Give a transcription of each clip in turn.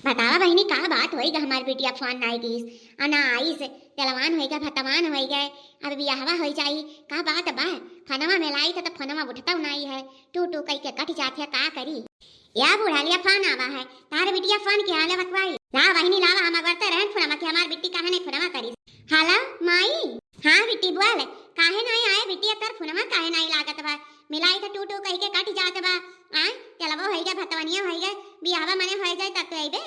बतावा बहिनी का बात होई ग हमार बेटिया फोन नाई गईस अना आईस तेलवान होई ग भतवान होई गए अब बियाहवा होई जाई का बात बा फनवा में लाई तो फनवा उठता नहीं है टू टू कई के कट जाथे का करी या बुढ़ा लिया फोन आवा है तार बिटिया फोन के हाले बतवाई ला बहिनी लावा हम करते रहन फोनमा के हमार बिट्टी काहे नहीं फोनमा करी हाला माई हां बिट्टी बोल काहे नहीं आए बिटिया तार फोनमा काहे नहीं लागत बा मिलाई तो टू टू कई के कट जात बा आ तेलवा होई ग भतवनिया होई ग बियाहवा मने होई जाए तब तो आइबे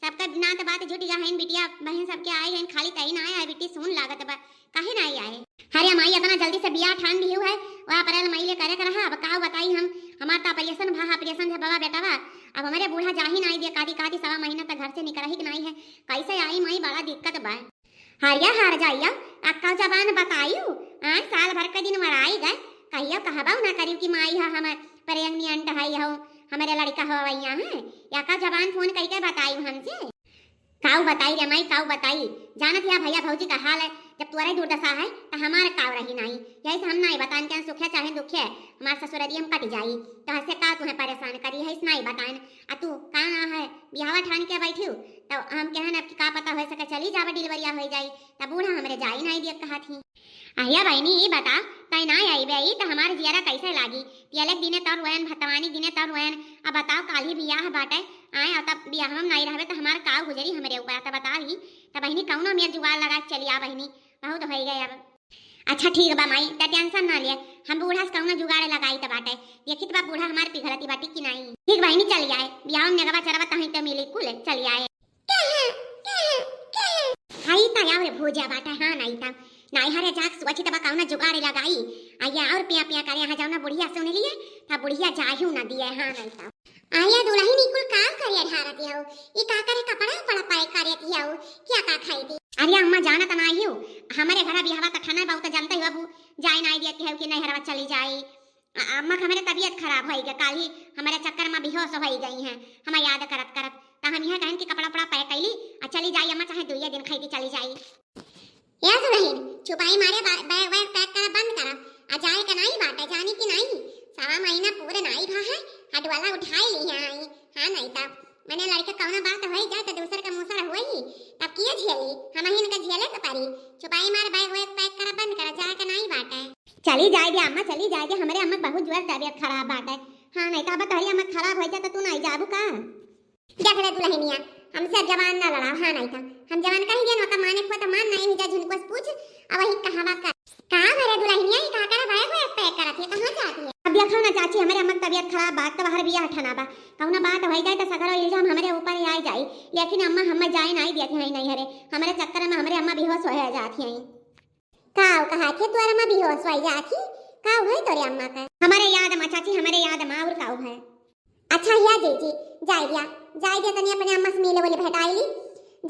सबका ना तो बात झूठी जाहिन बिटिया बहन सबके आए हैं खाली कहीं ना आए बिट्टी सुन लागत बा काहे ना आए हरे माई इतना जल्दी से बियाह ठान ली है वह अप्रैल मई ले करे रहा अब का बताई हम हमार ता ऑपरेशन भा ऑपरेशन है बाबा बेटा बा अब हमारे बूढ़ा जा ही नहीं दिया कादी कादी सवा महीना तक घर से निकल ही नहीं है कैसे आई माई बड़ा दिक्कत बा हारिया हार जाइया अक्का जबान बताइयो आ साल भर के दिन मराई गए कहियो कहबा ना करियो कि माई हा हमर प्रेगनी अंट हई हो हमारे लड़का हो वैया है या का जबान फोन करके बताई हमसे काऊ बताई रे माई काऊ बताई जानत या भैया भौजी का हाल है जब तुअरे दुर्दशा है तो हमारे काव रही नहीं जैसे हम नहीं बतान के सुखे चाहे दुखे हमारे ससुरदी हम कट जाई तो हसे का तुम्हें परेशान करी है इस नहीं बतान आ तू का ना है बियाहवा ठान के बैठी तो हम कहन अब का पता हो सके चली जावे डिलीवरिया हो जाई तब बूढ़ा हमरे जाई नहीं दिया कहा थी आया बहनी ये बता तय ना आई बे तो हमारे जियारा कैसे लागी तिलक दिने तर वैन भतवानी दिने तर वैन अब बताओ काली बियाह बाटे आए और तब बियाह में नहीं रहबे तो हमार काव गुजरी हमरे ऊपर तब बता ही तब बहनी कौनो मेर जुगाड़ लगा चली आ बहनी बहुत हो गए अब अच्छा ठीक बा माई त टेंशन ना लिए हम बूढ़ा से कौनो जुगाड़ लगाई त बाटे देखित बा बूढ़ा हमार पिघलती बाटी कि नहीं ठीक बहनी चली आए बियाह में नेगवा चरवा तहीं तो मिली कुल चली आए हाई ता यार भोजा बाटे हां नहीं ता नाई हरे जाक सुवची तबा कौना जुगाड़ लगाई आया और पिया पिया करे यहां जाओ ना बुढ़िया सुन लिए था बुढ़िया जाहियो ना दिए हां नहीं ता आया दुल्हन निकुल काम करिया ढारत हियो ई का करे कपड़ा पड़ा पाए करियत हियो क्या का खाई दी अरे अम्मा जाना त नाही हो हमारे घर बियाहवा त खाना बहुत जानता ही बाबू जाए ना दिया कि है कि नहीं हरवा चली जाई अम्मा का मेरे तबीयत खराब होई ग काली हमारे चक्कर में बेहोश होई गई हैं हम याद करत करत त हम यहां कहन कि कपड़ा पड़ा पैक कैली आ चली जाई अम्मा चाहे दुइया दिन खाई चली जाई या दुल्हन छुपाई मारे बैग बैग पैक करा बंद करा आ जाए का नहीं बाटे जानी कि नहीं सवा महीना पूरे नहीं भा है हट वाला उठाई ली है आई हां नहीं ता मैंने लड़के कौना बात होई जाए तो दूसर का मुसर होई तब किए झेली हम ही इनका झेले तो पारी छुपाई मार बैग बैग पैक करा बंद करा जाए का नहीं बाटे चली जाए दे अम्मा चली जाए दे हमरे अम्मा बहुत जोर तबीयत खराब बाटे हां नहीं ता बताई अम्मा खराब हो जाए तो तू नहीं जाबू का देख ले दुल्हनिया हमसे जवान ना लड़ा हां नहीं था हम जवान कहीं गए ना माने को तो मान नहीं हुई जा झुनको से पूछ अब वही कहावा का भरे दुल्हनिया ही का करे भाई को पैक करा थे कहां जाती है अब देखो ना चाची हमारे अम्मा तबीयत खराब बात तो बाहर बियाह ठना बा कौना बात हो जाए तो सगरो इल्जाम हमारे ऊपर ही आ जाए लेकिन अम्मा हम जाए नहीं देती है नहीं हरे हमारे चक्कर में हमारे अम्मा बेहोश हो जाती हैं काऊ कहा थे तोर अम्मा बेहोश हो जाती काऊ है तोरे अम्मा का हमारे याद में चाची हमारे याद में और काऊ है अच्छा या जी जाए दिया तनी अपने अम्मा से मिले बोले भेटाई ली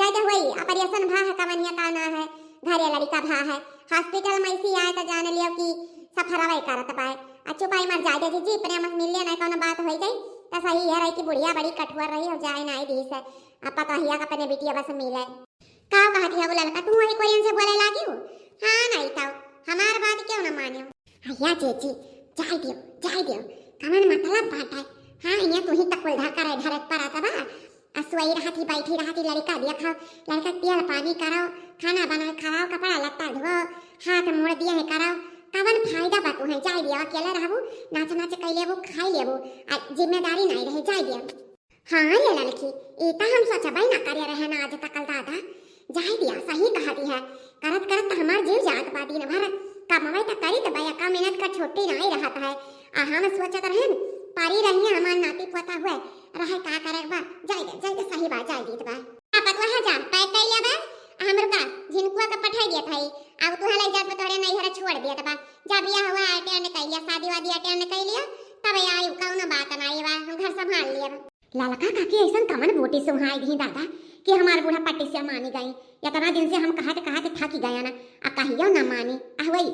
जाए दे वही ऑपरेशन भा है कवनिया का ना है घरे लड़का भा है हॉस्पिटल में इसी आए तो जान लियो कि सफरवाई करत पाए चुपाई मर जाए दे जी अपने अम्मा से मिल ना कोनो बात हो जाए तो सही है रही कि बुढ़िया बड़ी कठुआ रही हो जाए ना दी से पता हिया का अपने बिटिया बस मिले का कहती है बोला तू वही कोई से बोले लागी हो हां नहीं था हमार बात क्यों ना मानियो भैया जी जाए दियो कमन मतलब बात है हां ये तू ही तक कोई धक्का रे धरत पर आता बा असुई रहती बैठी रहती लड़का देखो लड़का तेल पानी कराओ खाना बना खाओ कपड़ा लत्ता धो हाथ मोड़ दिए है कराओ कवन फायदा बा तू है जाए दिया अकेले रहबू नाच नाच कई लेबू खाई लेबू आ जिम्मेदारी नहीं रहे जाए दिया हां ये लड़की ई त हम सोचबई ना करे रहे ना आज तक दादा जाए दिया सही कहती है करत करत हमार जीव जात बा दिन भर कमाई त करी त भैया का मेहनत का छोटी नहीं रहता है आ हम सोचत रहन पारी रही हमार नाती पोता हुए रहे का करे बा जाए दे सही बात जाए दीत बा पतवा है जा पैक कर लिया बा हमर का जिनको का पठाई दिया भाई अब तू हले जात तोरे नहीं हरे छोड़ दिया बा जा बिया हुआ अटेंड कर लिया शादी वादी अटेंड कर लिया तब आई कौन बात नहीं बा हम घर संभाल लिया लालका काकी ऐसन कमन बोटी सुहाई दी दादा कि हमार बूढ़ा पट्टी से मानी गई इतना दिन से हम कहा थक गया ना आ कहियो ना मानी आ वही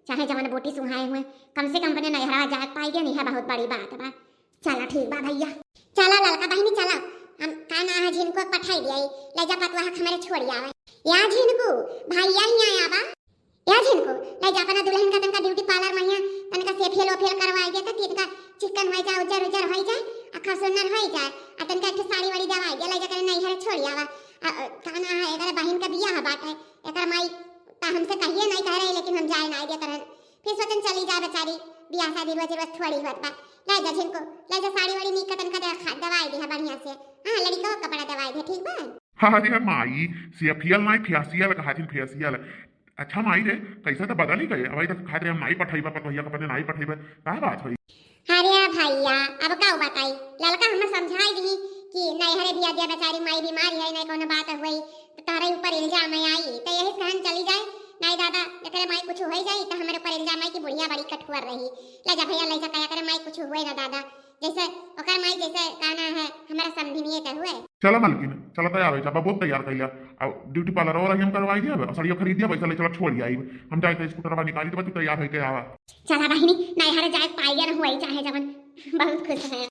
चाहे जवन बोटी सुहाए हुए कम से कम अपने नहरा जा पाई गया नहीं है बहुत बड़ी बात बा चला ठीक बा भैया चला ललका बहनी चला हम काना है जिनको पठाई दिया ले जा पतवा हमारे छोड़ आवे या जिनको भैया ही आया बा या जिनको ले जा अपना दुल्हन का तनका ब्यूटी पार्लर में यहाँ तनका फेशियल ओफियल करवाई दे त तिनका चिकन हो जाए उजर उजर हो जाए अखा सुंदर हो जाए आ तनका एक साड़ी वाड़ी दवाई दे ले जा कर नहीं है आवा काना है एकरा बहन का बियाह बाटे एकरा माई ता हमसे कहिए नहीं कह रही लेकिन हम जाए ना दे करन फिर सोचन चली जाए बेचारी बियाह शादी रोज रोज थोड़ी होत बा ले जा जिनको ले जा साड़ी वाड़ी निकतन का दवाई दे बढ़िया से हां लड़का को कपड़ा दवाई दे ठीक बा हाँ रे माई सियफियल नहीं फियासियल कहाथिन फियासियल अच्छा माई रे कैसा तो बदल ही गए अब तक खाते हम नहीं पठाइबा पर भैया कपने नहीं पठाइबा का बात होई अरे भैया अब का बताई लड़का हमें समझाई दी कि नहीं हरे बिया दिया बेचारी माई बीमारी है नहीं कोनो बात हुई तो तारे ऊपर इल्जाम आई तो यही कहन चली जाए नहीं दादा एकरे माई कुछ हो जाई तो हमारे ऊपर इल्जाम आई कि बुढ़िया बड़ी कठुआ रही ले जा भैया ले जा कया करे माई कुछ हुए ना दादा जैसे ओकर माई जैसे कहना है हमारा समझिए तो हुए चला मालकिन चला तैयार हो जा बहुत तैयार कर लिया अब ड्यूटी पार्लर और हम करवाई दिया साड़ियों खरीद दिया पैसा ले चला छोड़ आई हम जाए तो स्कूटर निकाली तो तू तैयार होके आवा चला बहिनी नहीं हरे जाए पाइया न हुई चाहे जवन बहुत खुश है